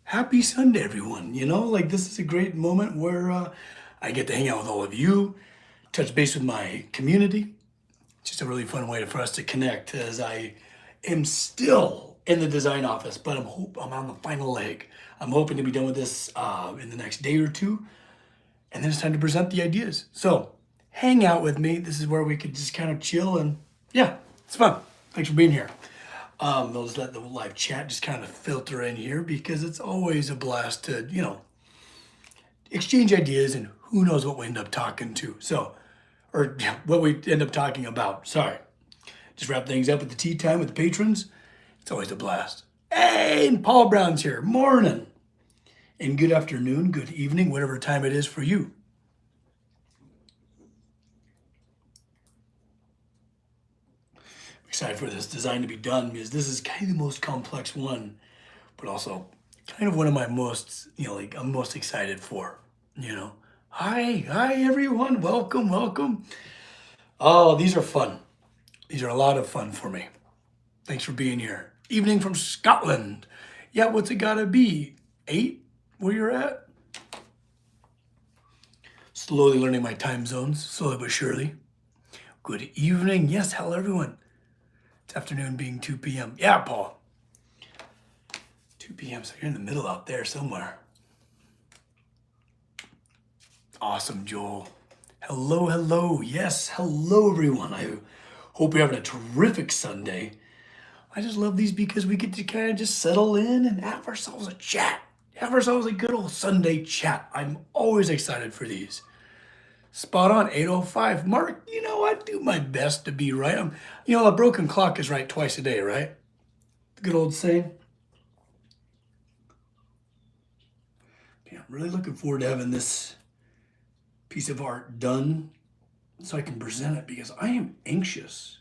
Happy Sunday, everyone. Like this is a great moment where I get to hang out with all of you, touch base with my community. Just a really fun way for us to connect as I am still in the design office, but I'm on the final leg. I'm hoping to be done with this in the next day or two, and then it's time to present the ideas. So hang out with me. This is where we could just kind of chill and yeah, it's fun. Thanks for being here. They'll just let the live chat just kind of filter in here because it's always a blast to, exchange ideas and who knows what we end up talking to. So, or yeah, what we end up talking about. Sorry. Just wrap things up with the tea time with the patrons. It's always a blast. Hey, and Paul Brown's here. Morning. And good afternoon, good evening, whatever time it is for you. Excited for this design to be done because this is kind of the most complex one, but also kind of one of my most, I'm most excited for. Hi everyone, welcome. Oh, these are fun. These are a lot of fun for me. Thanks for being here. Evening from Scotland. Yeah, what's it gotta be? 8, where you're at? Slowly learning my time zones, slowly but surely. Good evening. Yes, hello everyone. It's afternoon being 2 p.m. Yeah, Paul. 2 p.m. So you're in the middle out there somewhere. Awesome, Joel. Hello. Yes, hello, everyone. I hope you're having a terrific Sunday. I just love these because we get to kind of just settle in and have ourselves a chat. Have ourselves a good old Sunday chat. I'm always excited for these. Spot on, 8:05. Mark, I do my best to be right. A broken clock is right twice a day, right? The good old saying. Yeah, I'm really looking forward to having this piece of art done so I can present it because I am anxious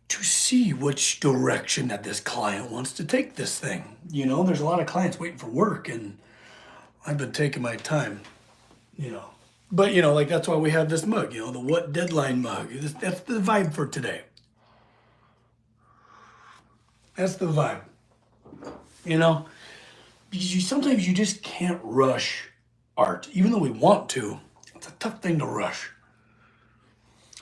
to see which direction that this client wants to take this thing. There's a lot of clients waiting for work and I've been taking my time, you know. But like that's why we have this mug, the what deadline mug. That's the vibe for today. That's the vibe. You know, because sometimes you just can't rush art, even though we want to. It's a tough thing to rush.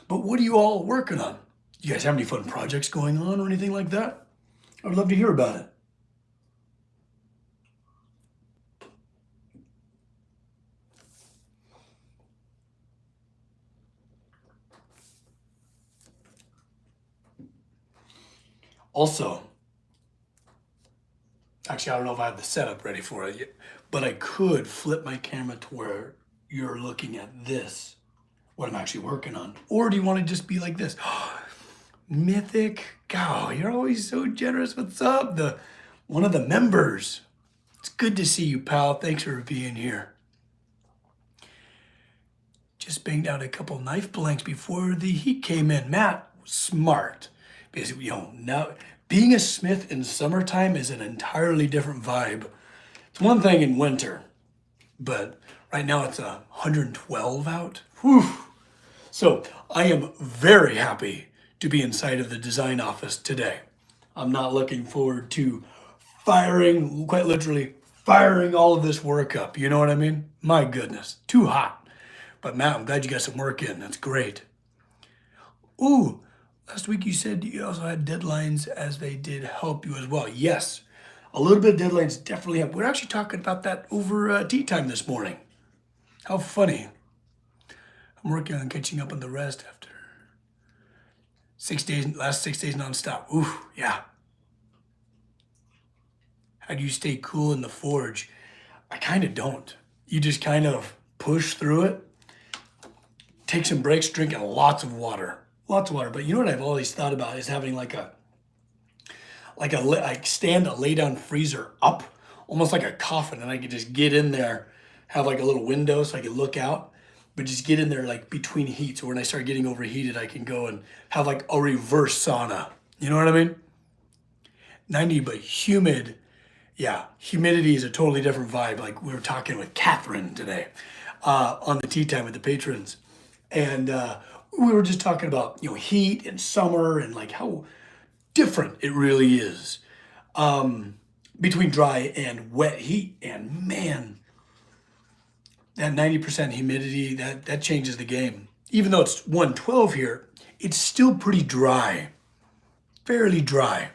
But what are you all working on? You guys have any fun projects going on or anything like that? I would love to hear about it. Also, actually, I don't know if I have the setup ready for it yet, but I could flip my camera to where you're looking at this, what I'm actually working on. Or do you want to just be like this? Mythic, God, you're always so generous. What's up? One of the members. It's good to see you, pal. Thanks for being here. Just banged out a couple knife blanks before the heat came in. Matt, smart. Because, now being a smith in summertime is an entirely different vibe. It's one thing in winter, but right now it's 112 out. Whew. So I am very happy to be inside of the design office today. I'm not looking forward to firing, quite literally, firing all of this work up. You know what I mean? My goodness, too hot. But Matt, I'm glad you got some work in. That's great. Ooh, last week you said you also had deadlines as they did help you as well. Yes, a little bit of deadlines definitely help. We're actually talking about that over tea time this morning. How funny. I'm working on catching up on the rest after 6 days, last 6 days nonstop. Ooh, yeah. How do you stay cool in the forge? I kind of don't. You just kind of push through it, take some breaks, drinking lots of water. Lots of water. But you know what I've always thought about is having like a stand a lay down freezer up, almost like a coffin, and I could just get in there, have like a little window so I could look out, but just get in there like between heat. So when I start getting overheated, I can go and have like a reverse sauna. You know what I mean? 90, but humid. Yeah, humidity is a totally different vibe. Like we were talking with Catherine today on the tea time with the patrons, and we were just talking about heat and summer and like how different it really is. between dry and wet heat. And man, that 90% humidity, that changes the game. Even though it's 112 here, it's still pretty dry, fairly dry.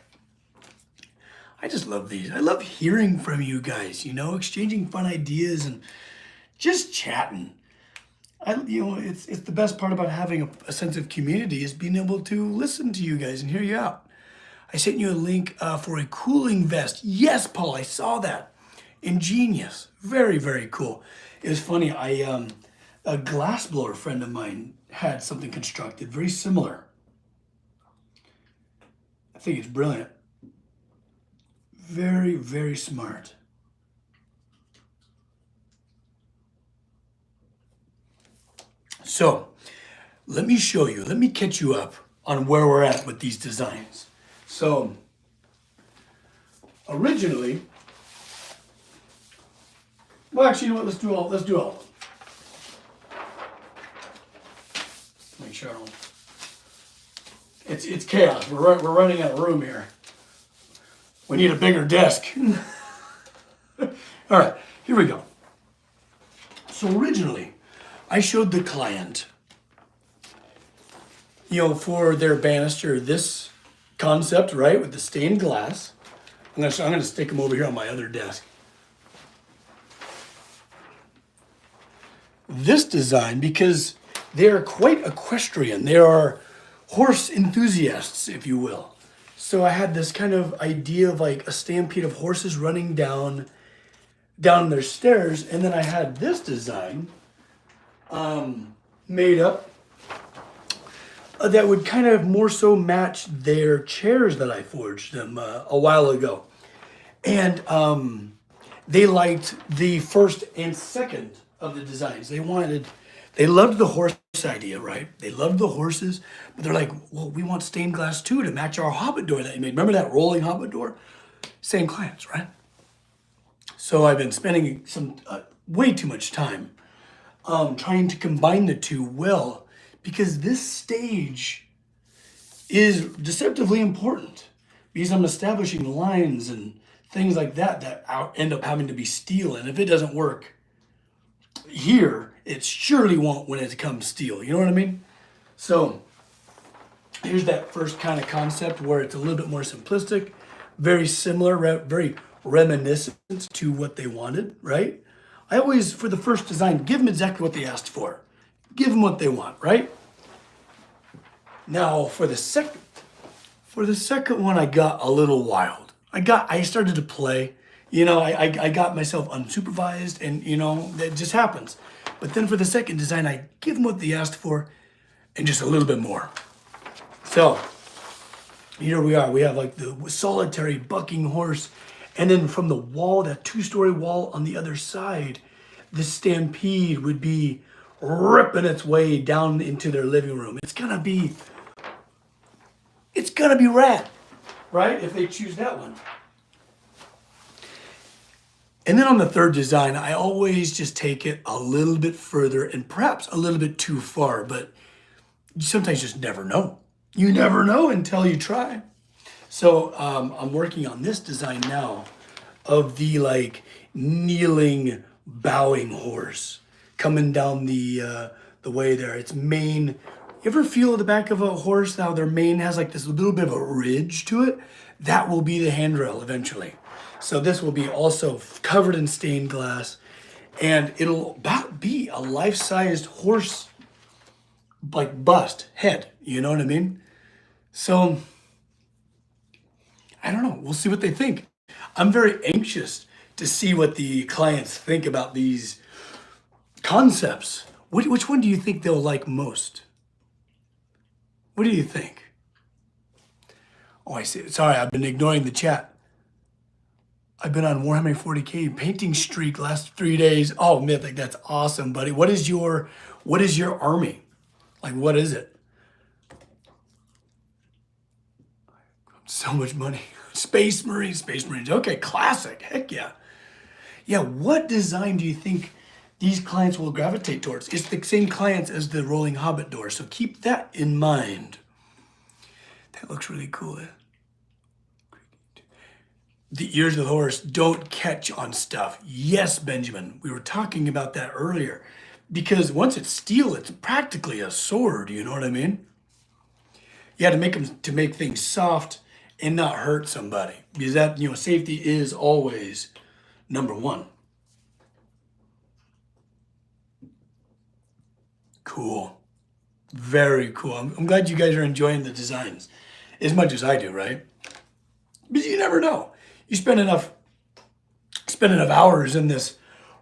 I just love these. I love hearing from you guys, you know, exchanging fun ideas and just chatting. It's the best part about having a sense of community is being able to listen to you guys and hear you out. I sent you a link for a cooling vest. Yes, Paul, I saw that. Ingenious. Very, very cool. It was funny. A glassblower friend of mine had something constructed very similar. I think it's brilliant. Very, very smart. So let me show you, let me catch you up on where we're at with these designs. So originally, well, actually, you know what? Let's do all of them. Make sure I don't. It's chaos. We're running out of room here. We need a bigger desk. All right, here we go. So originally, I showed the client, for their banister, this concept, right, with the stained glass. I'm gonna stick them over here on my other desk. This design, because they are quite equestrian. They are horse enthusiasts, if you will. So I had this kind of idea of like a stampede of horses running down their stairs, and then I had this design made up that would kind of more so match their chairs that I forged them a while ago. And they liked the first and second of the designs. They loved the horse idea, right? They loved the horses, but they're like, well, we want stained glass too to match our hobbit door that you made. Remember that rolling hobbit door? Same clients, right? So I've been spending way too much time trying to combine the two well, because this stage is deceptively important, because I'm establishing lines and things like that end up having to be steel. And if it doesn't work here, it surely won't when it comes steel. You know what I mean? So here's that first kind of concept where it's a little bit more simplistic, very similar, very reminiscent to what they wanted, right? I always, for the first design, give them exactly what they asked for. Give them what they want, right? Now for the second one, I got a little wild. I started to play. I got myself unsupervised, and that just happens. But then for the second design, I give them what they asked for and just a little bit more. So here we are. We have like the solitary bucking horse, and then from the wall, that two-story wall on the other side, the stampede would be ripping its way down into their living room. It's gonna be rad, right? If they choose that one. And then on the third design, I always just take it a little bit further and perhaps a little bit too far, but you sometimes just never know. You never know until you try. So I'm working on this design now of the like kneeling, bowing horse coming down the way there. Its mane. You ever feel the back of a horse how their mane has like this little bit of a ridge to it? That will be the handrail eventually. So this will be also covered in stained glass, and it'll about be a life-sized horse, like bust head. You know what I mean? So I don't know. We'll see what they think. I'm very anxious to see what the clients think about these concepts. Which one do you think they'll like most? What do you think? Oh, I see. Sorry, I've been ignoring the chat. I've been on Warhammer 40K painting streak last 3 days. Oh, Mythic, that's awesome, buddy. What is your army? Like, what is it? So much money. Space Marines. Okay, classic. Heck yeah. Yeah, what design do you think these clients will gravitate towards? It's the same clients as the rolling hobbit door, so keep that in mind. That looks really cool. the ears of the horse don't catch on stuff. Yes, Benjamin, we were talking about that earlier. Because once it's steel, it's practically a sword, you know what I mean? You had to make them to make things soft and not hurt somebody. Because that, safety is always number one. Cool. Very cool. I'm glad you guys are enjoying the designs as much as I do, right? Because you never know. You spend enough hours in this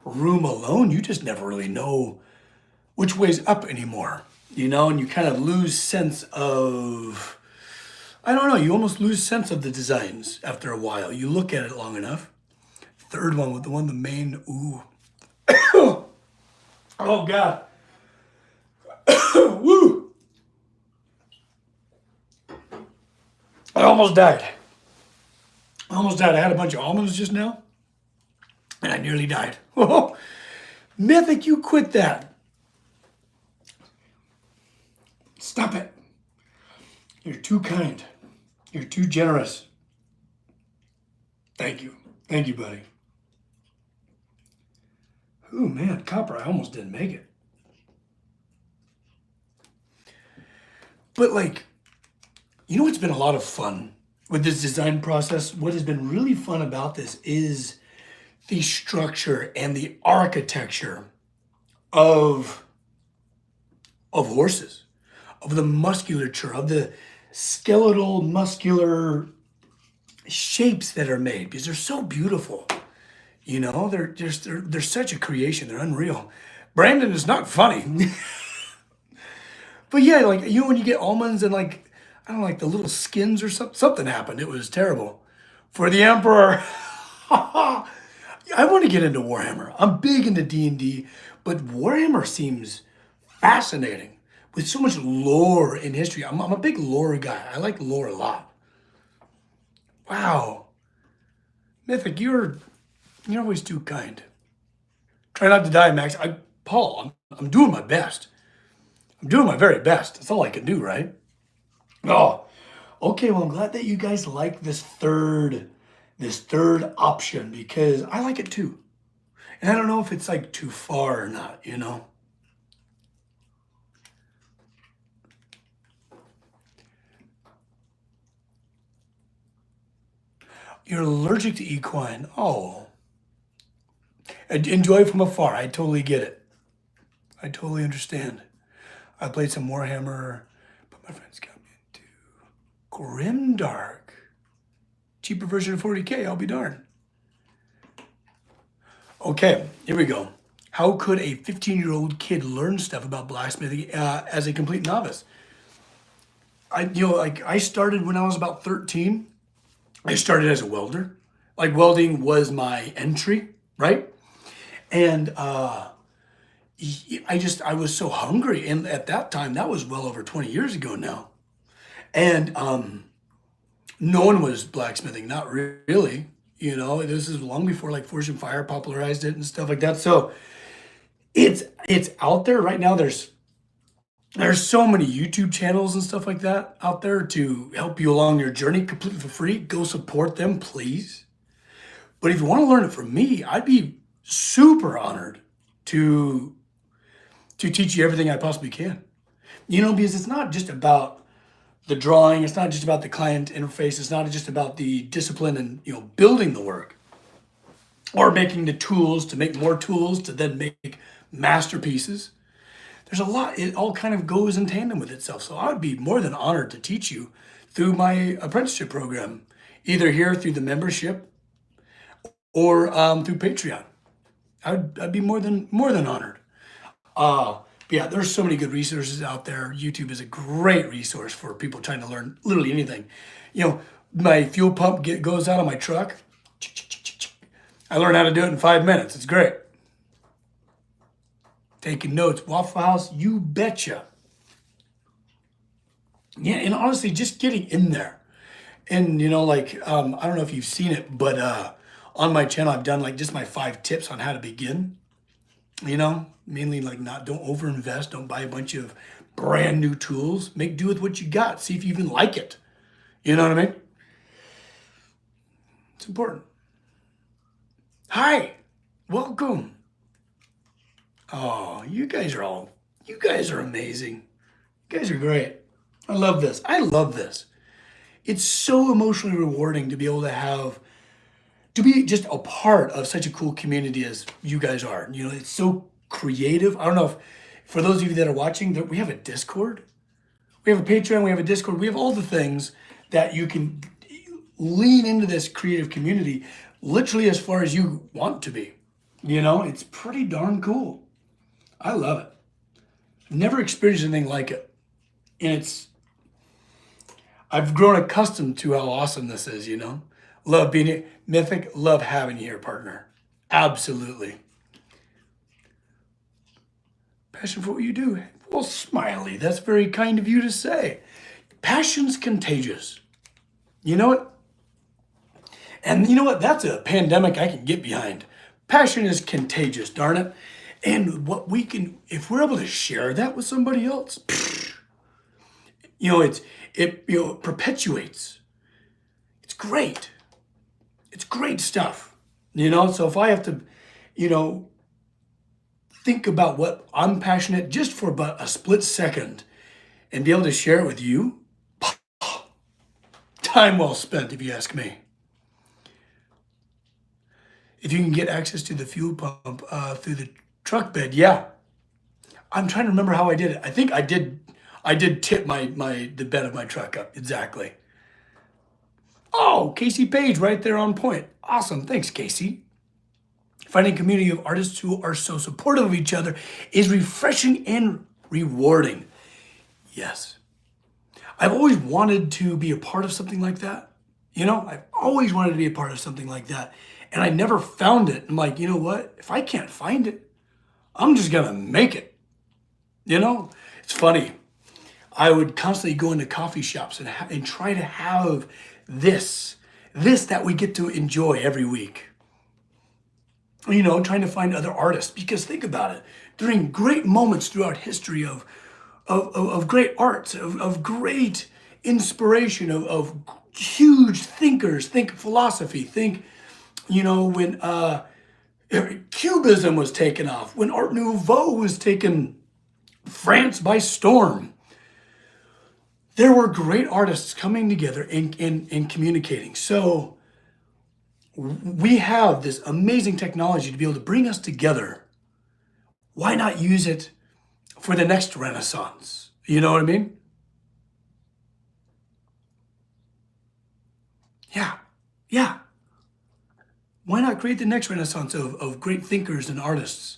room alone, you just never really know which way's up anymore, and you kind of lose sense of, I don't know, you almost lose sense of the designs after a while. You look at it long enough. Third one, with the main, ooh. Oh God. Woo. I almost died. I had a bunch of almonds just now, and I nearly died. Mythic, you quit that. Stop it. You're too kind. You're too generous. Thank you. Thank you, buddy. Oh man, copper, I almost didn't make it. But what's been a lot of fun with this design process? What has been really fun about this is the structure and the architecture of horses, of the musculature, of the skeletal muscular shapes that are made, because they're so beautiful. They're such a creation. They're unreal. Brandon is not funny. But yeah, when you get almonds and I don't know, the little skins or something happened. It was terrible. For the Emperor. I want to get into Warhammer. I'm big into D&D, but Warhammer seems fascinating with so much lore and history. I'm a big lore guy. I like lore a lot. Wow. Mythic, you're always too kind. Try not to die, Max. Paul, I'm doing my best. I'm doing my very best. That's all I can do, right? Oh, okay. Well, I'm glad that you guys like this third option, because I like it too. And I don't know if it's too far or not, You're allergic to equine. Oh. Enjoy from afar. I totally get it. I totally understand. I played some Warhammer, but my friends got me into Grimdark. Cheaper version of 40K, I'll be darned. Okay, here we go. How could a 15-year-old kid learn stuff about blacksmithing as a complete novice? I started when I was about 13. I started as a welder. Welding was my entry, right? And I was so hungry. And at that time, that was well over 20 years ago now. And no one was blacksmithing, not really. This is long before Forged and Fire popularized it and stuff like that. So it's out there right now. There's so many YouTube channels and stuff like that out there to help you along your journey completely for free. Go support them, please. But if you want to learn it from me, I'd be super honored to teach you everything I possibly can. Because it's not just about the drawing, it's not just about the client interface, it's not just about the discipline and building the work or making the tools to make more tools to then make masterpieces. There's a lot, it all kind of goes in tandem with itself. So I would be more than honored to teach you through my apprenticeship program, either here through the membership or through Patreon. I'd be more than honored. But yeah, there's so many good resources out there. YouTube is a great resource for people trying to learn literally anything. My fuel pump goes out on my truck. I learned how to do it in 5 minutes. It's great. Taking notes, Waffle House, you betcha. Yeah, and honestly, just getting in there. And, I don't know if you've seen it, but on my channel, I've done just my 5 tips on how to begin. Mainly don't overinvest, don't buy a bunch of brand new tools. Make do with what you got. See if you even like it. You know what I mean? It's important. Hi, welcome. Oh, you guys are amazing. You guys are great. I love this. I love this. It's so emotionally rewarding to be able to be just a part of such a cool community as you guys are. You know, it's so creative. I don't know if, for those of you that are watching, that we have a Discord. We have a Patreon, we have a Discord, we have all the things that you can lean into this creative community literally as far as you want to be. You know, it's pretty darn cool. I love it. I've never experienced anything like it. And I've grown accustomed to how awesome this is, you know? Love being here. Mythic, love having you here, partner. Absolutely. Passion for what you do. Well, Smiley, that's very kind of you to say. Passion's contagious. You know what? And you know what? That's a pandemic I can get behind. Passion is contagious, darn it. And what we can, if we're able to share that with somebody else, you know, it perpetuates. It's great. It's great stuff. You know, so if I have to, you know, think about what I'm passionate just for about a split second and be able to share it with you, time well spent, if you ask me. If you can get access to the fuel pump through the truck bed, yeah. I'm trying to remember how I did it. I think I did tip the bed of my truck up, exactly. Oh, Casey Page right there on point. Awesome, thanks Casey. Finding a community of artists who are so supportive of each other is refreshing and rewarding. Yes. I've always wanted to be a part of something like that. You know, I've always wanted to be a part of something like that. And I never found it. I'm like, you know what? If I can't find it, I'm just gonna make it. You know, it's funny. I would constantly go into coffee shops and try to have this that we get to enjoy every week. You know, trying to find other artists, because think about it. During great moments throughout history of great arts, of great inspiration, of huge thinkers, think philosophy, think, you know, when Cubism was taken off, when Art Nouveau was taking France by storm. There were great artists coming together and communicating. So we have this amazing technology to be able to bring us together. Why not use it for the next Renaissance? You know what I mean? Yeah. Why not create the next Renaissance of great thinkers and artists?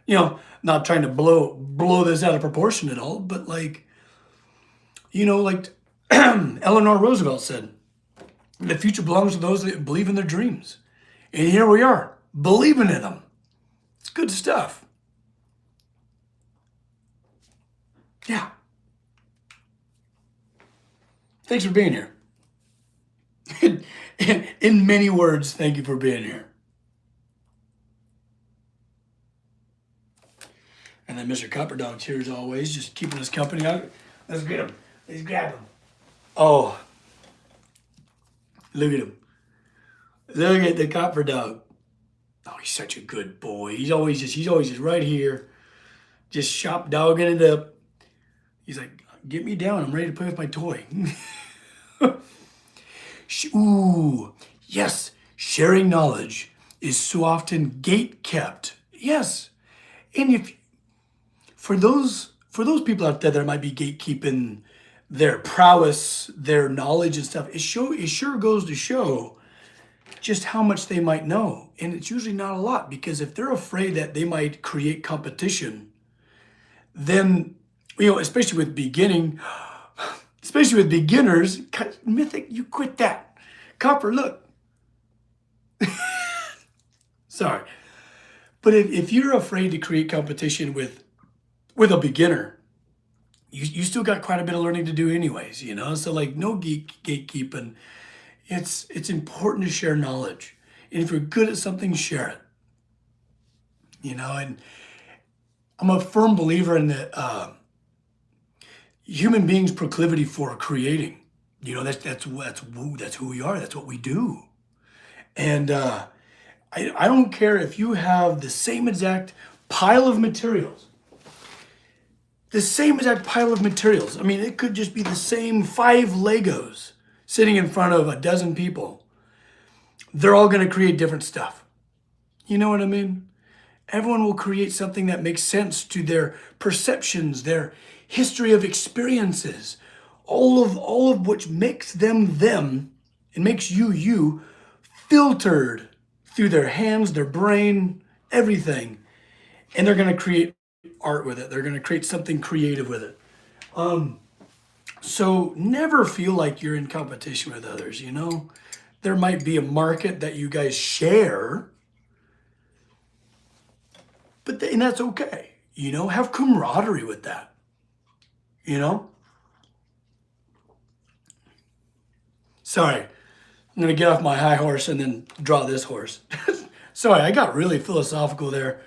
You know, not trying to blow this out of proportion at all, but like, you know, like Eleanor Roosevelt said, the future belongs to those that believe in their dreams. And here we are, believing in them. It's good stuff. Yeah. Thanks for being here. In many words, thank you for being here. And then Mr. Copper Dog's here as always, just keeping us company. Let's get him. Let's grab him. Oh, look at him. Look at the Copper Dog. Oh, he's such a good boy. He's always just right here, just shop dogging it up. He's like, get me down. I'm ready to play with my toy. Ooh, yes. Sharing knowledge is so often gate kept. Yes, and if for those people out there that might be gatekeeping their prowess, their knowledge and stuff, it sure goes to show just how much they might know. And it's usually not a lot, because if they're afraid that they might create competition, then, you know, especially with beginners, Mythic, you quit that. Copper, look. Sorry. But if you're afraid to create competition with a beginner, you still got quite a bit of learning to do anyways, you know? So like, no gatekeeping. It's important to share knowledge. And if you're good at something, share it. You know, and I'm a firm believer in the human beings' proclivity for creating. You know, that's who we are. That's what we do. And I don't care if you have the same exact pile of materials. The same exact pile of materials. I mean, it could just be the same 5 Legos sitting in front of a dozen people. They're all going to create different stuff. You know what I mean? Everyone will create something that makes sense to their perceptions, their history of experiences, all of which makes them them and makes you filtered through their hands, their brain, everything. And they're going to create art with it. They're going to create something creative with it. So never feel like you're in competition with others, you know? There might be a market that you guys share, and that's okay. You know, have camaraderie with that. You know? Sorry, I'm gonna get off my high horse and then draw this horse. Sorry, I got really philosophical there.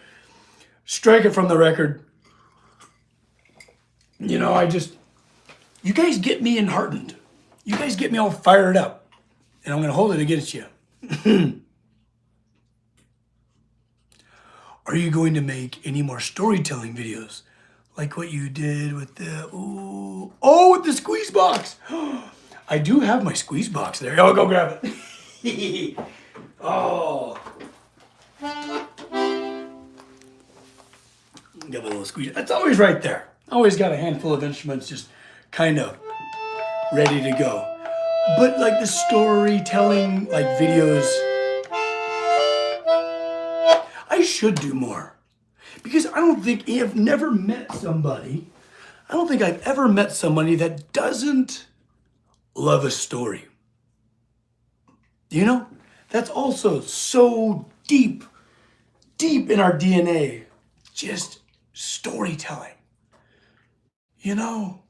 Strike it from the record. You know, you guys get me enheartened. You guys get me all fired up. And I'm gonna hold it against you. Are you going to make any more storytelling videos? Like what you did with with the squeeze box. I do have my squeeze box there. I'll go grab it. Oh. Got a little squeeze. It's always right there. Always got a handful of instruments just kind of ready to go. But like the storytelling, like videos, I should do more. Because I don't think I've never met somebody, I don't think I've ever met somebody that doesn't love a story. You know? That's also so deep in our DNA. Just storytelling. You know?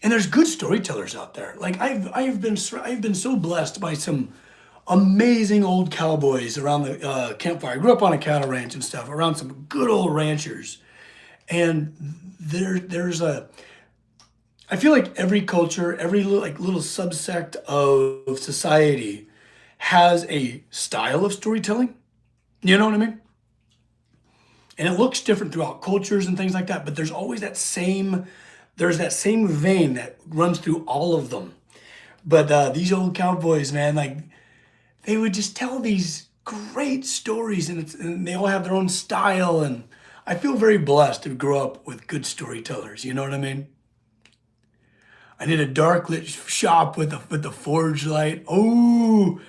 And there's good storytellers out there. Like I've been so blessed by some amazing old cowboys around the campfire. I grew up on a cattle ranch and stuff, around some good old ranchers. And I feel like every culture, every little subsect of society has a style of storytelling. You know what I mean? And it looks different throughout cultures and things like that, but there's that same vein that runs through all of them. But these old cowboys, man, like they would just tell these great stories, and they all have their own style. And I feel very blessed to grow up with good storytellers. You know what I mean? I need a dark lit shop with the forge light. Oh,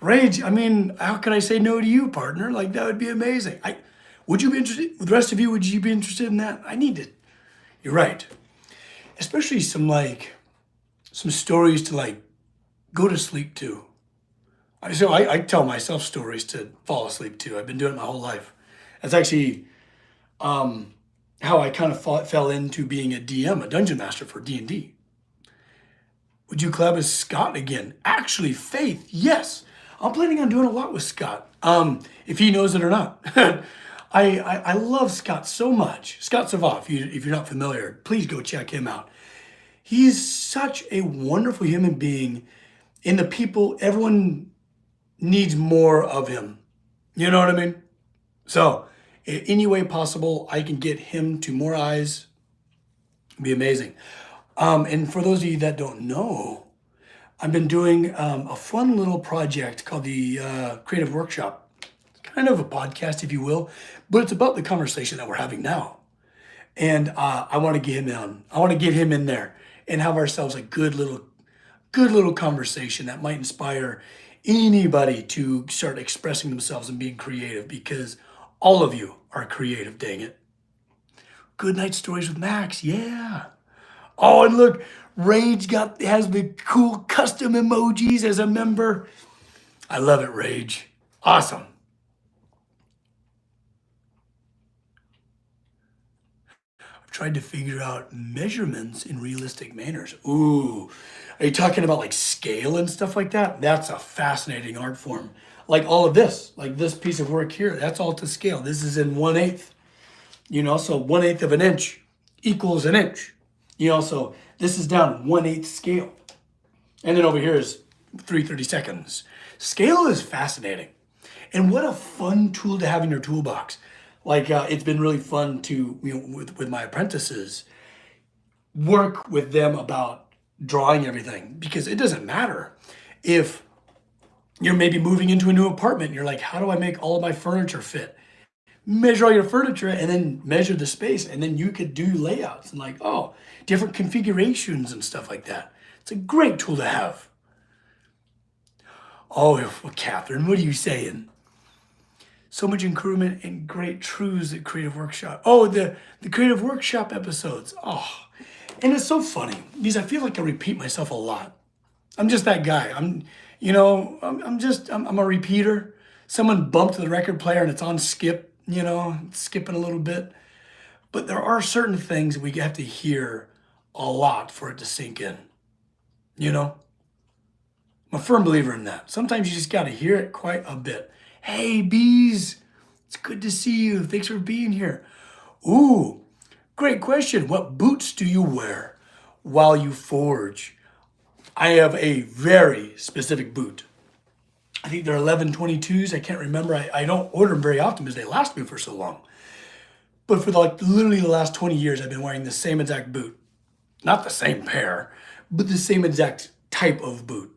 Rage. I mean, how can I say no to you, partner? Like that would be amazing. Would you be interested? The rest of you, would you be interested in that? I need to. You're right. Especially some stories to go to sleep to. I tell myself stories to fall asleep to. I've been doing it my whole life. That's actually how I kind of fell into being a DM, a dungeon master for D&D. Would you collab with Scott again? Actually, Faith, yes. I'm planning on doing a lot with Scott, if he knows it or not. I love Scott so much. Scott Savoff, if you're not familiar, please go check him out. He's such a wonderful human being, and the people, everyone needs more of him. You know what I mean? So, in any way possible, I can get him to more eyes. It'd be amazing. And for those of you that don't know, I've been doing a fun little project called the Creative Workshop. It's kind of a podcast, if you will, but it's about the conversation that we're having now. And I want to get him on. I want to get him in there and have ourselves a good little conversation that might inspire anybody to start expressing themselves and being creative, because all of you are creative, dang it. Good night stories with Max, yeah. Oh, and look, Rage has the cool custom emojis as a member. I love it, Rage. Awesome. I've tried to figure out measurements in realistic manners. Ooh, are you talking about like scale and stuff like that? That's a fascinating art form. Like all of this, like this piece of work here, that's all to scale. This is in 1/8. You know, so 1/8 of an inch equals an inch. You know, so this is down 1/8 scale. And then over here is 3 seconds. Scale is fascinating. And what a fun tool to have in your toolbox. Like, it's been really fun to, with my apprentices, work with them about drawing everything, because it doesn't matter if you're maybe moving into a new apartment and you're like, how do I make all of my furniture fit? Measure all your furniture and then measure the space, and then you could do layouts and like, oh, different configurations and stuff like that. It's a great tool to have. Oh, well, Catherine, what are you saying? So much improvement and great truths at Creative Workshop. Oh, the Creative Workshop episodes. Oh, and it's so funny because I feel like I repeat myself a lot. I'm just that guy. I'm a repeater. Someone bumped the record player and it's on skip, it's skipping a little bit. But there are certain things we have to hear a lot for it to sink in, I'm a firm believer in that. Sometimes you just got to hear it quite a bit. Hey, bees, it's good to see you. Thanks for being here. Ooh, great question. What boots do you wear while you forge? I have a very specific boot. I think they're 1122s. I can't remember. I don't order them very often because they last me for so long. But for literally the last 20 years, I've been wearing the same exact boot. Not the same pair, but the same exact type of boot.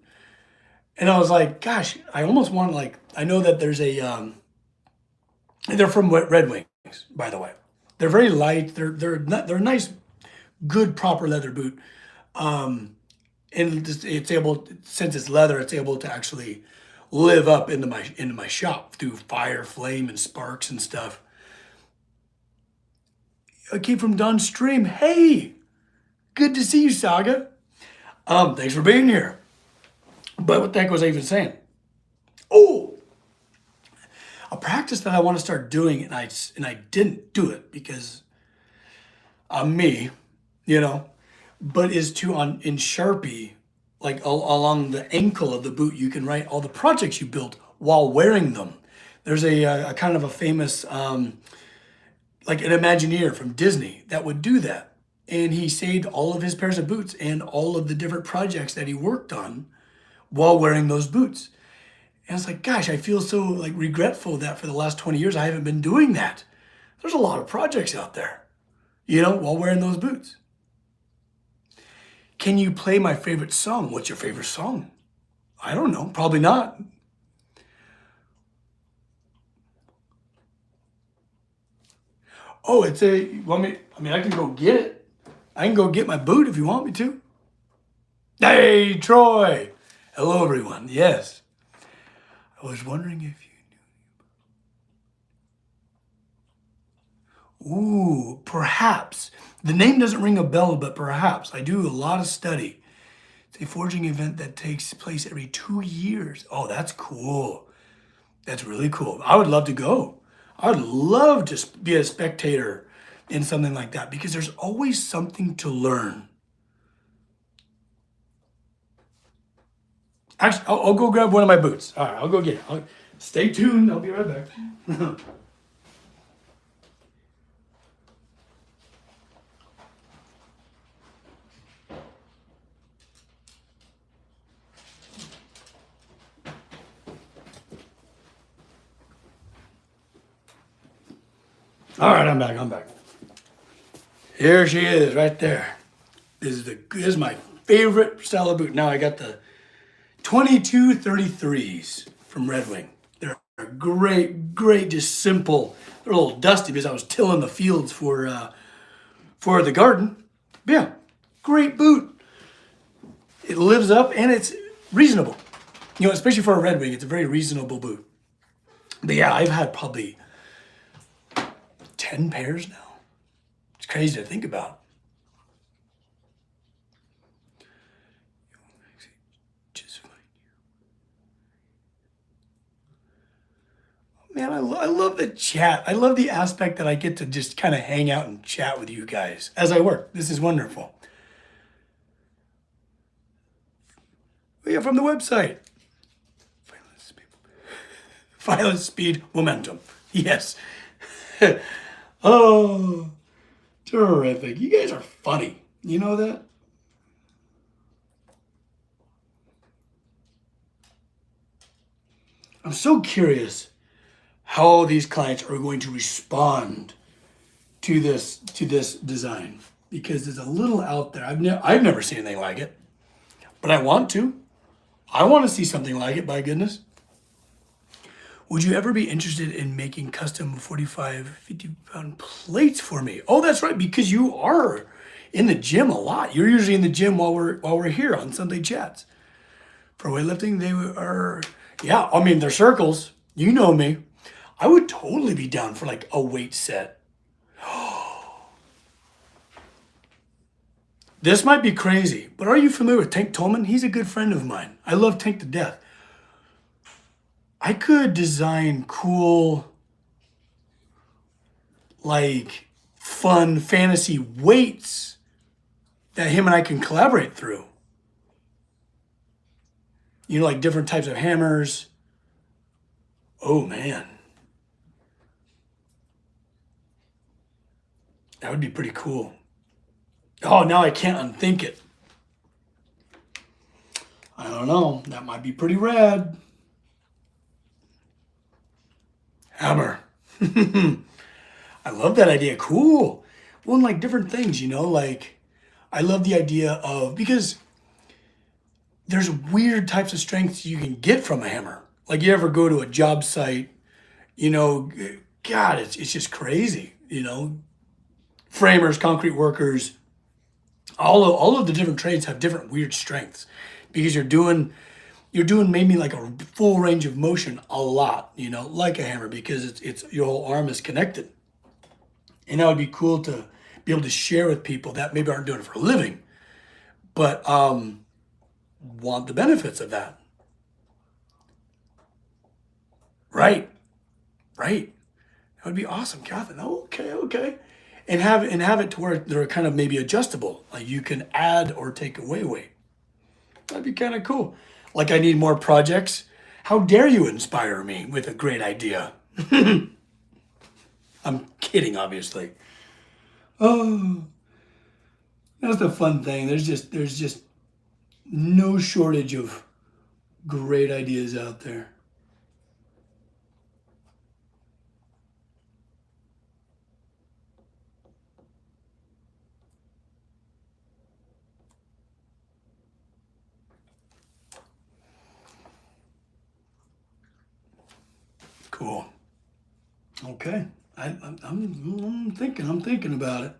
And I was like, gosh, I almost want I know that there's they're from Red Wings, by the way. They're very light. They're a nice, good, proper leather boot. And it's able, since it's leather, it's able to actually live up into my shop through fire, flame, and sparks and stuff. I came from Don Stream. Hey, good to see you, Saga. Thanks for being here. But what the heck was I even saying? Oh, a practice that I want to start doing, and I didn't do it because I'm me, but is in Sharpie, along the ankle of the boot, you can write all the projects you built while wearing them. There's a kind of a famous, an Imagineer from Disney that would do that. And he saved all of his pairs of boots and all of the different projects that he worked on while wearing those boots. And it's like, gosh, I feel so regretful that for the last 20 years, I haven't been doing that. There's a lot of projects out there, while wearing those boots. Can you play my favorite song? What's your favorite song? I don't know, probably not. Oh, I can go get it. I can go get my boot if you want me to. Hey, Troy. Hello, everyone. Yes. I was wondering if you knew. Ooh, perhaps. The name doesn't ring a bell, but perhaps. I do a lot of study. It's a forging event that takes place every 2 years. Oh, that's cool. That's really cool. I would love to go. I would love to be a spectator in something like that because there's always something to learn. Actually, I'll go grab one of my boots. All right, I'll go get it. Stay tuned. I'll be right back. All right, I'm back. Here she is, right there. This is my favorite style of boot. Now I got the 2233s from Red Wing. They're great, just simple. They're a little dusty because I was tilling the fields for the garden. But yeah, great boot. It lives up and it's reasonable. Especially for a Red Wing, it's a very reasonable boot. But yeah, I've had probably 10 pairs now. It's crazy to think about. Man, I love the chat. I love the aspect that I get to just kind of hang out and chat with you guys as I work. This is wonderful. We are from the website. Violence, speed, momentum. Yes. Oh, terrific. You guys are funny. You know that? I'm so curious how these clients are going to respond to this design, because there's a little out there. I've never seen anything like it, but I want to. I want to see something like it, by goodness. Would you ever be interested in making custom 45, 50-pound plates for me? Oh, that's right, because you are in the gym a lot. You're usually in the gym while we're here on Sunday chats. For weightlifting, they are, yeah, I mean, they're circles. You know me. I would totally be down for like a weight set. This might be crazy, but are you familiar with Tank Tolman? He's a good friend of mine. I love Tank to death. I could design cool, like fun fantasy weights that him and I can collaborate through. You know, like different types of hammers. Oh man. That would be pretty cool. Oh, now I can't unthink it. I don't know. That might be pretty rad. Hammer. I love that idea. Cool. Well, and like different things, you know, like I love the idea of, because there's weird types of strengths you can get from a hammer. Like you ever go to a job site, you know, God, it's just crazy, you know. Framers, concrete workers, all of the different trades have different weird strengths, because you're doing maybe like a full range of motion a lot, you know, like a hammer, because it's your whole arm is connected. And that would be cool to be able to share with people that maybe aren't doing it for a living, but want the benefits of that. Right. That would be awesome, Catherine. Okay. And have it to where they're kind of maybe adjustable. Like you can add or take away weight. That'd be kind of cool. Like I need more projects. How dare you inspire me with a great idea? I'm kidding, obviously. Oh, that's the fun thing. There's just no shortage of great ideas out there. Cool. Okay. I'm thinking about it.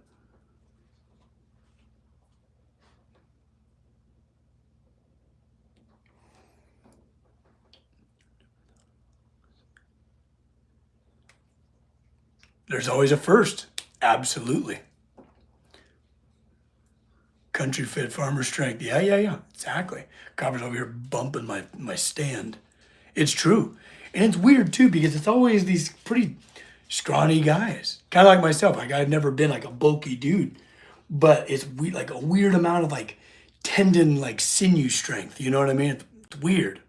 There's always a first. Absolutely. Country fit farmer strength. Yeah. Exactly. Copper's over here bumping my stand. It's true. And it's weird too, because it's always these pretty scrawny guys. Kind of like myself. Like I've never been like a bulky dude, but it's like a weird amount of like tendon, like sinew strength. You know what I mean? It's weird.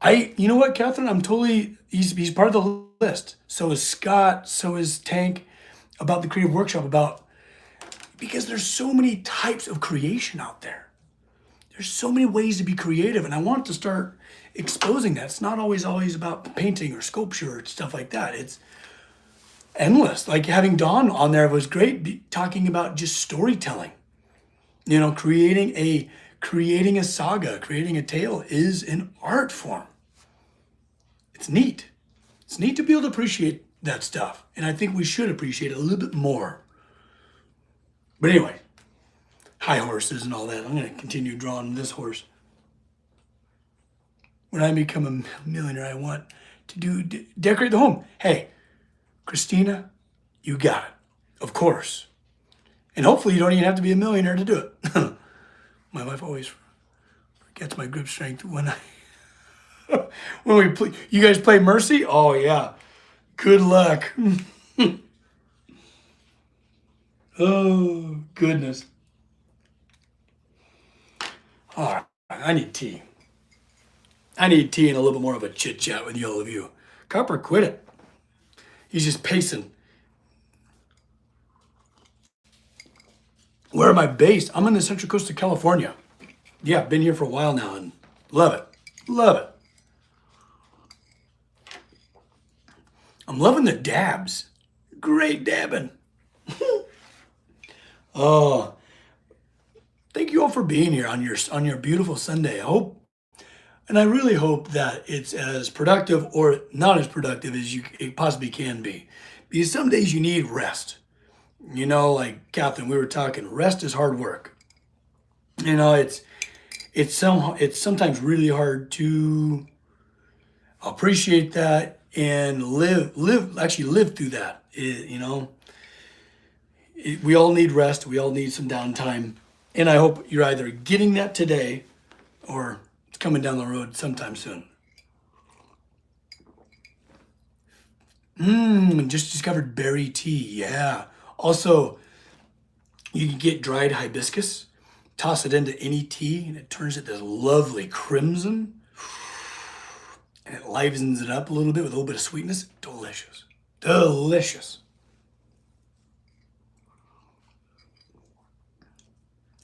You know what, Catherine? He's part of the list. So is Scott. So is Tank. About the creative workshop. Because there's so many types of creation out there. There's so many ways to be creative, and I want to start exposing that. It's not always about painting or sculpture or stuff like that. It's endless. Like having Dawn on there was great, talking about just storytelling. You know, creating a saga, creating a tale is an art form. It's neat. It's neat to be able to appreciate that stuff, and I think we should appreciate it a little bit more. But anyway, high horses and all that. I'm going to continue drawing this horse. When I become a millionaire, I want to decorate the home. Hey, Christina, you got it. Of course. And hopefully you don't even have to be a millionaire to do it. My wife always forgets my grip strength when we play. You guys play Mercy? Oh yeah. Good luck. Oh goodness. All right, I need tea. I need tea and a little bit more of a chit chat with all of you. Copper quit it. He's just pacing. Where am I based? I'm on the Central Coast of California. Yeah, I've been here for a while now and Love it. Love it. I'm loving the dabs. Great dabbing. Oh, thank you all for being here on your beautiful Sunday. I hope, and I really hope that it's as productive or not as productive as it possibly can be. Because some days you need rest. You know, like Catherine, we were talking, rest is hard work. You know, it's sometimes really hard to appreciate that and actually live through that. We all need rest. We all need some downtime. And I hope you're either getting that today or it's coming down the road sometime soon. Just discovered berry tea. Yeah. Also, you can get dried hibiscus, toss it into any tea, and it turns it this lovely crimson. And it livens it up a little bit with a little bit of sweetness. Delicious. Delicious.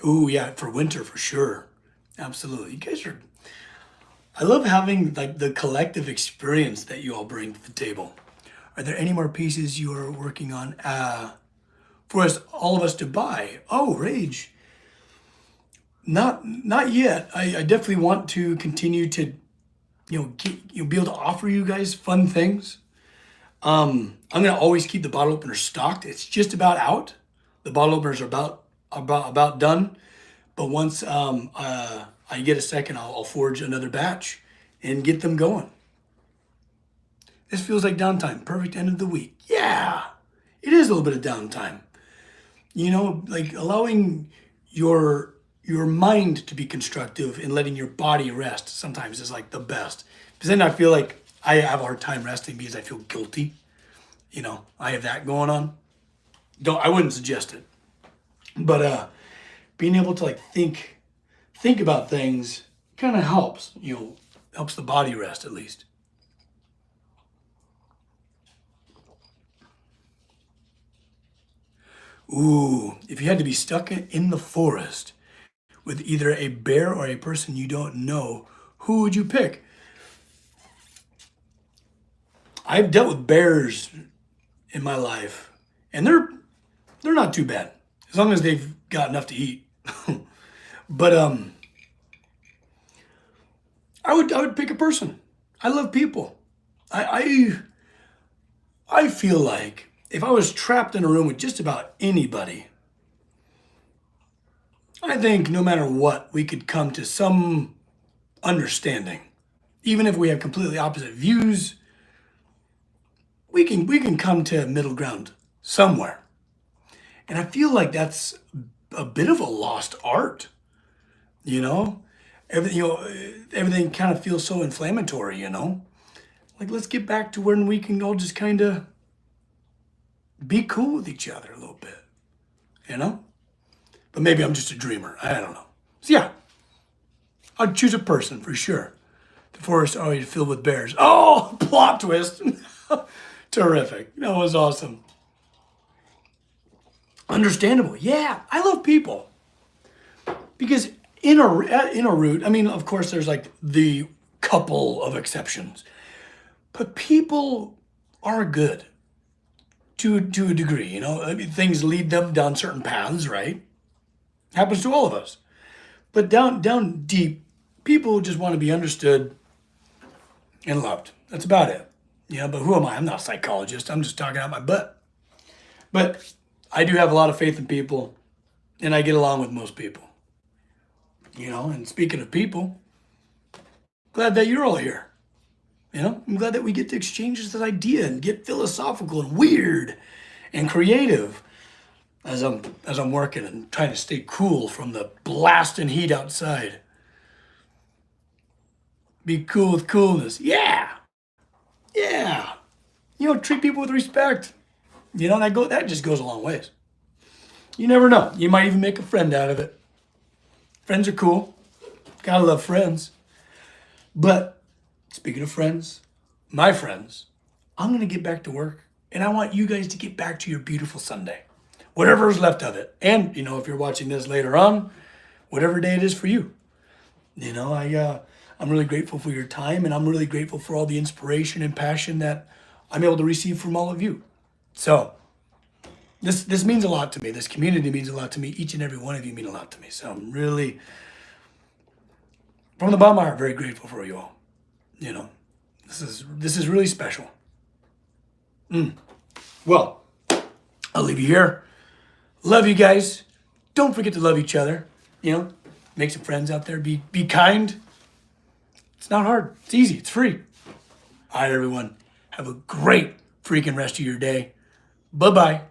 Ooh, yeah, for winter for sure. Absolutely. You guys are, I love having like the collective experience that you all bring to the table. Are there any more pieces you are working on for us, all of us to buy? Oh, Rage. Not yet. I definitely want to continue to, be able to offer you guys fun things. I'm gonna always keep the bottle opener stocked. It's just about out. The bottle openers are about done. But once I get a second, I'll forge another batch and get them going. This feels like downtime. Perfect end of the week. Yeah, it is a little bit of downtime. Like allowing your mind to be constructive and letting your body rest sometimes is like the best. Because then I feel like I have a hard time resting because I feel guilty. I have that going on. I wouldn't suggest it. But being able to like think about things kind of helps. Helps the body rest at least. Ooh, if you had to be stuck in the forest with either a bear or a person you don't know, who would you pick? I've dealt with bears in my life, and they're not too bad as long as they've got enough to eat. But I would pick a person. I love people. I feel like if I was trapped in a room with just about anybody, I think no matter what, we could come to some understanding. Even if we have completely opposite views, we can come to a middle ground somewhere. And I feel like that's a bit of a lost art. Everything kind of feels so inflammatory. Like let's get back to when we can all just kind of be cool with each other a little bit. But maybe I'm just a dreamer. I don't know. So yeah, I'd choose a person for sure. The forest already filled with bears. Oh, plot twist. Terrific. That was awesome. Understandable. Yeah, I love people. Because in a root, I mean, of course, there's like the couple of exceptions. But people are good to a degree, I mean, things lead them down certain paths, right? Happens to all of us. But down deep, people just want to be understood and loved. That's about it. But who am I? I'm not a psychologist. I'm just talking out my butt. But I do have a lot of faith in people, and I get along with most people. And speaking of people, glad that you're all here. I'm glad that we get to exchange this idea and get philosophical and weird and creative as I'm working and trying to stay cool from the blasting heat outside. Be cool with coolness. Yeah. Yeah. Treat people with respect. That just goes a long ways. You never know. You might even make a friend out of it. Friends are cool. Gotta love friends. But speaking of friends, my friends, I'm going to get back to work, and I want you guys to get back to your beautiful Sunday, whatever is left of it. And, if you're watching this later on, whatever day it is for you. I'm really grateful for your time, and I'm really grateful for all the inspiration and passion that I'm able to receive from all of you. So this means a lot to me. This community means a lot to me. Each and every one of you mean a lot to me. So I'm really, from the bottom of my heart, very grateful for you all. You know, this is really special. Well, I'll leave you here. Love you guys. Don't forget to love each other. You know, make some friends out there. Be kind. It's not hard. It's easy. It's free. All right, everyone. Have a great freaking rest of your day. Bye-bye.